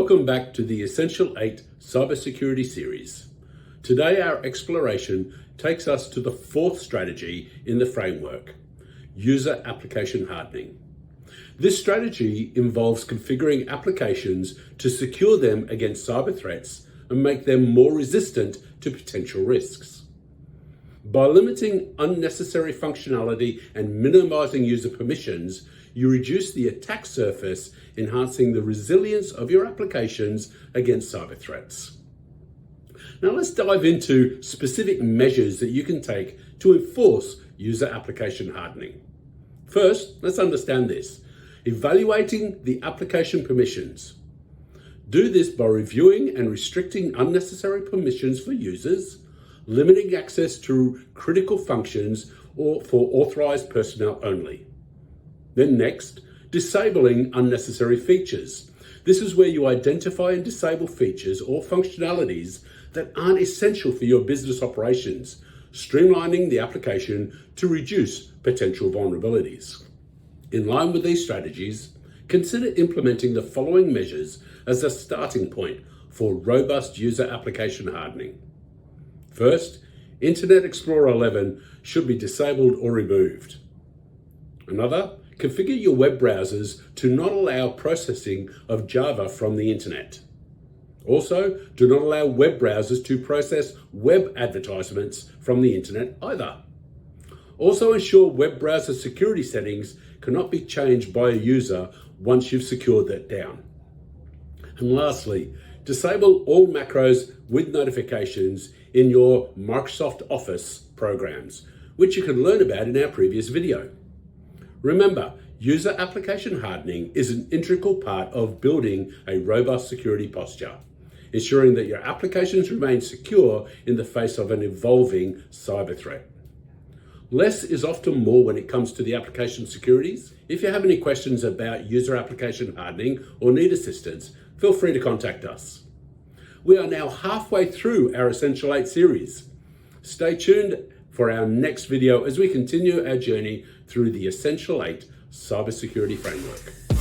Welcome back to the Essential 8 Cybersecurity series. Today our exploration takes us to the fourth strategy in the framework, User Application Hardening. This strategy involves configuring applications to secure them against cyber threats and make them more resistant to potential risks. By limiting unnecessary functionality and minimizing user permissions, you reduce the attack surface, enhancing the resilience of your applications against cyber threats. Now let's dive into specific measures that you can take to enforce user application hardening. First, let's understand this. Evaluating the application permissions. Do this by reviewing and restricting unnecessary permissions for users, limiting access to critical functions or for authorized personnel only. Then next, disabling unnecessary features. This is where you identify and disable features or functionalities that aren't essential for your business operations, streamlining the application to reduce potential vulnerabilities. In line with these strategies, consider implementing the following measures as a starting point for robust user application hardening. First, Internet Explorer 11 should be disabled or removed. Another, configure your web browsers to not allow processing of Java from the internet. Also, do not allow web browsers to process web advertisements from the internet either. Also, ensure web browser security settings cannot be changed by a user once you've secured that down. And lastly, disable all macros with notifications in your Microsoft Office programs, which you can learn about in our previous video. Remember, user application hardening is an integral part of building a robust security posture, ensuring that your applications remain secure in the face of an evolving cyber threat. Less is often more when it comes to the application securities. If you have any questions about user application hardening or need assistance, feel free to contact us. We are now halfway through our Essential 8 series. Stay tuned for our next video as we continue our journey through the Essential 8 Cybersecurity Framework.